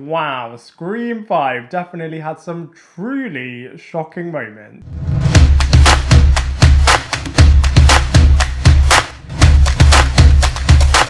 Wow, Scream 5 definitely had some truly shocking moments.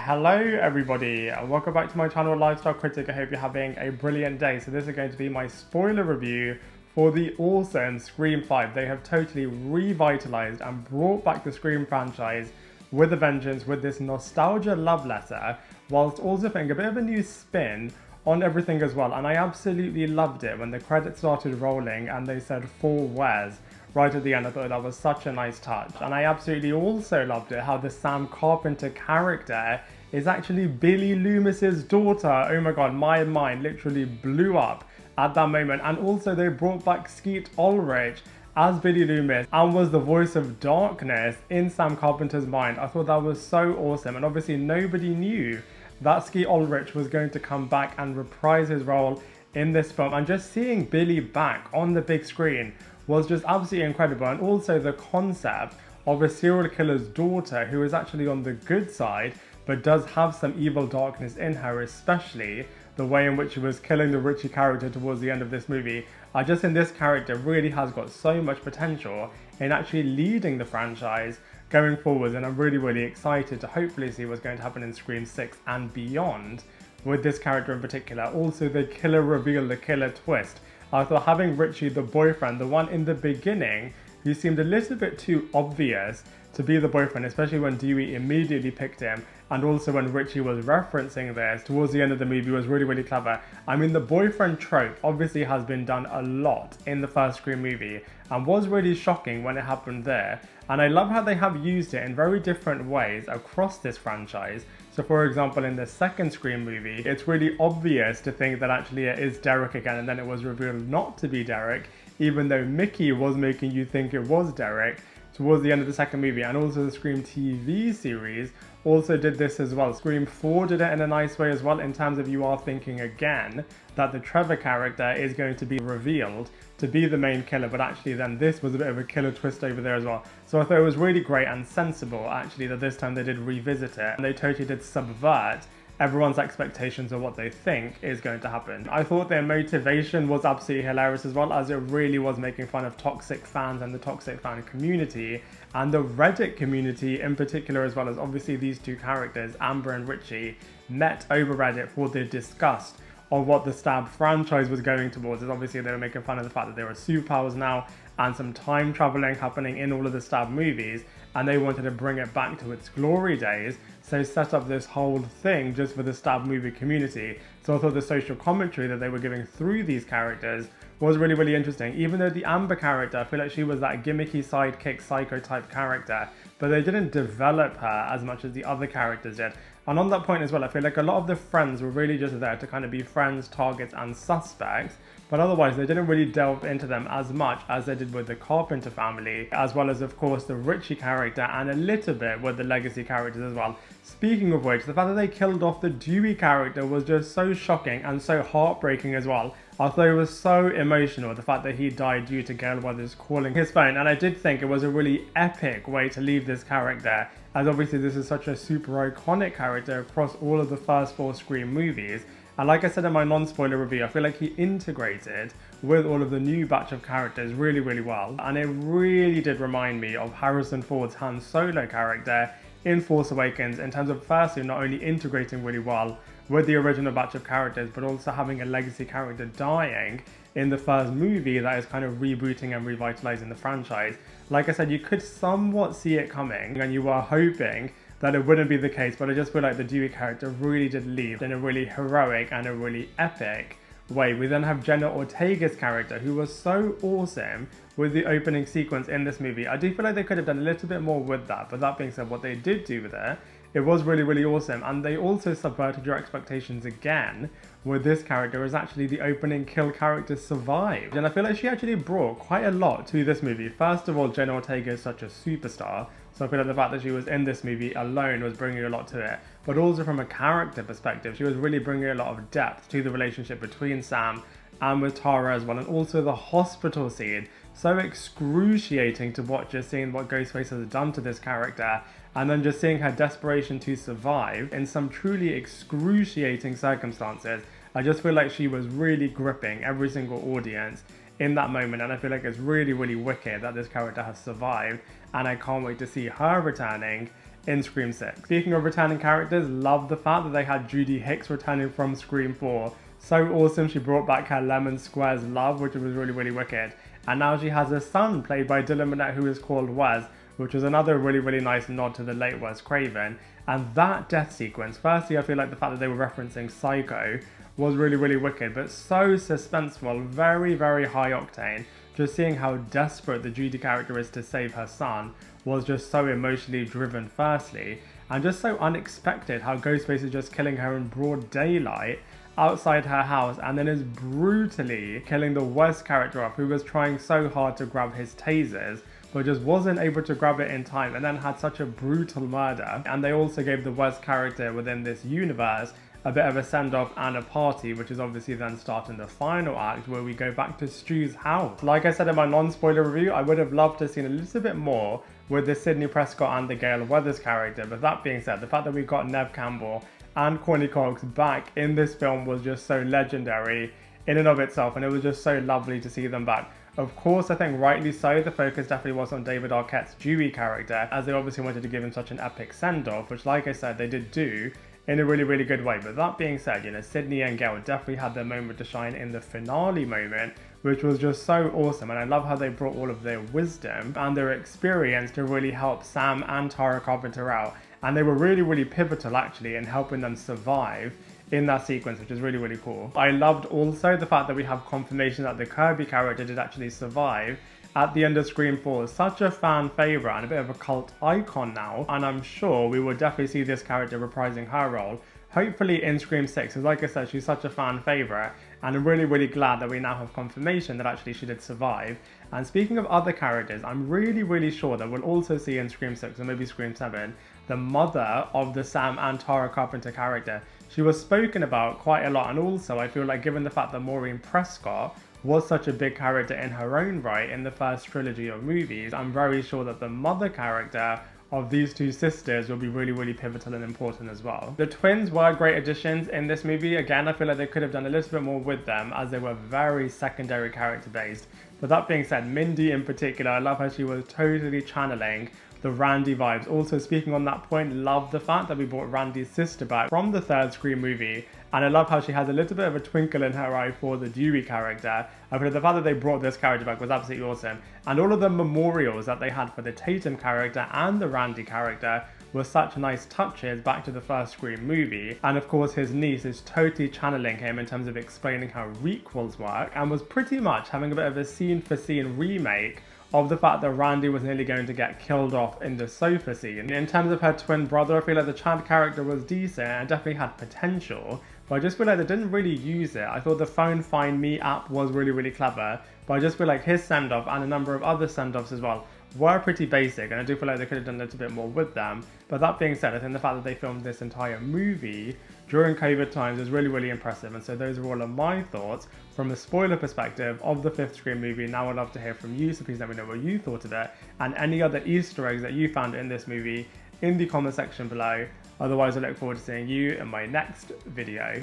Hello everybody, and welcome back to my channel Lifestyle Critic. I hope you're having a brilliant day. So this is going to be my spoiler review for the awesome Scream 5. They have totally revitalized and brought back the Scream franchise with a vengeance, with this nostalgia love letter, whilst also putting a bit of a new spin on everything as well. And I absolutely loved it when the credits started rolling and they said "For Wes" right at the end. I thought that was such a nice touch. And I absolutely also loved it how the Sam Carpenter character is actually Billy Loomis's daughter. Oh my god, my mind literally blew up at that moment. And also they brought back Skeet Ulrich as Billy Loomis and was the voice of darkness in Sam Carpenter's mind. I thought that was so awesome. And obviously nobody knew that Skeet Ulrich was going to come back and reprise his role in this film. And just seeing Billy back on the big screen was just absolutely incredible. And also the concept of a serial killer's daughter who is actually on the good side but does have some evil darkness in her, especially the way in which she was killing the Richie character towards the end of this movie. I just think this character really has got so much potential in actually leading the franchise going forwards, and I'm really excited to hopefully see what's going to happen in Scream 6 and beyond with this character in particular. Also the killer reveal, the killer twist. I thought having Richie, the boyfriend, the one in the beginning who seemed a little bit too obvious to be the boyfriend, especially when Dewey immediately picked him, and also when Richie was referencing this towards the end of the movie, was really clever. I mean, the boyfriend trope obviously has been done a lot in the first Scream movie and was really shocking when it happened there. And I love how they have used it in very different ways across this franchise. So for example, in the second Scream movie, it's really obvious to think that actually it is Derek again, and then it was revealed not to be Derek, even though Mickey was making you think it was Derek towards the end of the second movie. And also the Scream TV series also did this as well. Scream 4 did it in a nice way as well, in terms of you are thinking again that the Trevor character is going to be revealed to be the main killer, but actually then this was a bit of a killer twist over there as well. So I thought it was really great and sensible actually that this time they did revisit it and they totally did subvert everyone's expectations of what they think is going to happen. I thought their motivation was absolutely hilarious as well, as it really was making fun of toxic fans and the toxic fan community and the Reddit community in particular, as well as obviously these two characters, Ammar and Richie, met over Reddit for the disgust of what the Stab franchise was going towards. As obviously they were making fun of the fact that there were superpowers now and some time traveling happening in all of the Stab movies, and they wanted to bring it back to its glory days, so set up this whole thing just for the Stab movie community. So I thought the social commentary that they were giving through these characters was really interesting. Even though the Ammar character, I feel like she was that gimmicky sidekick psycho type character, but they didn't develop her as much as the other characters did. And on that point as well, I feel like a lot of the friends were really just there to kind of be friends, targets and suspects, but otherwise they didn't really delve into them as much as they did with the Carpenter family, as well as of course the Richie character and a little bit with the legacy characters as well. Speaking of which, the fact that they killed off the Dewey character was just so shocking and so heartbreaking as well. I thought it was so emotional, the fact that he died due to Gale Weathers calling his phone, and I did think it was a really epic way to leave this character, as obviously this is such a super iconic character across all of the first 4 Scream movies. And like I said in my non-spoiler review, I feel like he integrated with all of the new batch of characters really well. And it really did remind me of Harrison Ford's Han Solo character in Force Awakens, in terms of firstly not only integrating really well with the original batch of characters, but also having a legacy character dying in the first movie that is kind of rebooting and revitalizing the franchise. Like I said, you could somewhat see it coming and you were hoping that it wouldn't be the case, but I just feel like the Dewey character really did leave in a really heroic and a really epic way. We then have Jenna Ortega's character, who was so awesome with the opening sequence in this movie. I do feel like they could have done a little bit more with that, but that being said, what they did do with it was really awesome. And they also subverted your expectations again with this character, as actually the opening kill character survived. And I feel like she actually brought quite a lot to this movie. First of all, Jenna Ortega is such a superstar, so I feel like the fact that she was in this movie alone was bringing a lot to it. But also from a character perspective, she was really bringing a lot of depth to the relationship between Sam and with Tara as well. And also the hospital scene, so excruciating to watch, just seeing what Ghostface has done to this character, and then just seeing her desperation to survive in some truly excruciating circumstances. I just feel like she was really gripping every single audience in that moment, and I feel like it's really, really wicked that this character has survived, and I can't wait to see her returning in Scream 6. Speaking of returning characters, love the fact that they had Judy Hicks returning from Scream 4. So awesome. She brought back her Lemon Squares love, which was really, really wicked. And now she has a son played by Dylan Minnette who is called Wes, which was another really, really nice nod to the late Wes Craven. And that death sequence, firstly, I feel like the fact that they were referencing Psycho was really, really wicked, but so suspenseful, very, very high octane. Just seeing how desperate the Judy character is to save her son was just so emotionally driven firstly, and just so unexpected how Ghostface is just killing her in broad daylight outside her house, and then is brutally killing the Wes character off, who was trying so hard to grab his tasers but just wasn't able to grab it in time, and then had such a brutal murder. And they also gave the Wes character within this universe a bit of a send-off and a party, which is obviously then starting the final act where we go back to Stu's house. Like I said in my non-spoiler review, I would have loved to have seen a little bit more with the Sydney Prescott and the Gale Weathers character, but that being said, the fact that we got Neve Campbell and Courteney back in this film was just so legendary in and of itself, and it was just so lovely to see them back. Of course, I think rightly so, the focus definitely was on David Arquette's Dewey character, as they obviously wanted to give him such an epic send-off, which like I said, they did do in a really, really good way. But that being said, you know, Sydney and Gale definitely had their moment to shine in the finale moment, which was just so awesome. And I love how they brought all of their wisdom and their experience to really help Sam and Tara Carpenter out. And they were really, really pivotal actually in helping them survive in that sequence, which is really, really cool. I loved also the fact that we have confirmation that the Kirby character did actually survive at the end of Scream 4. Such a fan favourite and a bit of a cult icon now, and I'm sure we will definitely see this character reprising her role, hopefully in Scream 6, because like I said, she's such a fan favourite, and I'm really, really glad that we now have confirmation that actually she did survive. And speaking of other characters, I'm really, really sure that we'll also see in Scream 6, or maybe Scream 7, the mother of the Sam and Tara Carpenter character. She was spoken about quite a lot, and also I feel like given the fact that Maureen Prescott was such a big character in her own right in the first trilogy of movies, I'm very sure that the mother character of these two sisters will be really, really pivotal and important as well. The twins were great additions in this movie. Again, I feel like they could have done a little bit more with them as they were very secondary character based. But that being said, Mindy in particular, I love how she was totally channeling the Randy vibes. Also, speaking on that point, love the fact that we brought Randy's sister back from the third Scream movie, and I love how she has a little bit of a twinkle in her eye for the Dewey character. I feel like the fact that they brought this character back was absolutely awesome, and all of the memorials that they had for the Tatum character and the Randy character were such nice touches back to the first Scream movie. And of course his niece is totally channeling him in terms of explaining how requels work, and was pretty much having a bit of a scene for scene remake of the fact that Randy was nearly going to get killed off in the sofa scene. In terms of her twin brother, I feel like the Chad character was decent and definitely had potential, but I just feel like they didn't really use it. I thought the Phone Find Me app was really, really clever, but I just feel like his send-off and a number of other send-offs as well were pretty basic, and I do feel like they could have done a little bit more with them. But that being said, I think the fact that they filmed this entire movie during COVID times is really, really impressive. And so those are all of my thoughts from a spoiler perspective of the fifth Scream movie. Now I'd love to hear from you, so please let me know what you thought of it and any other Easter eggs that you found in this movie in the comment section below. Otherwise, I look forward to seeing you in my next video.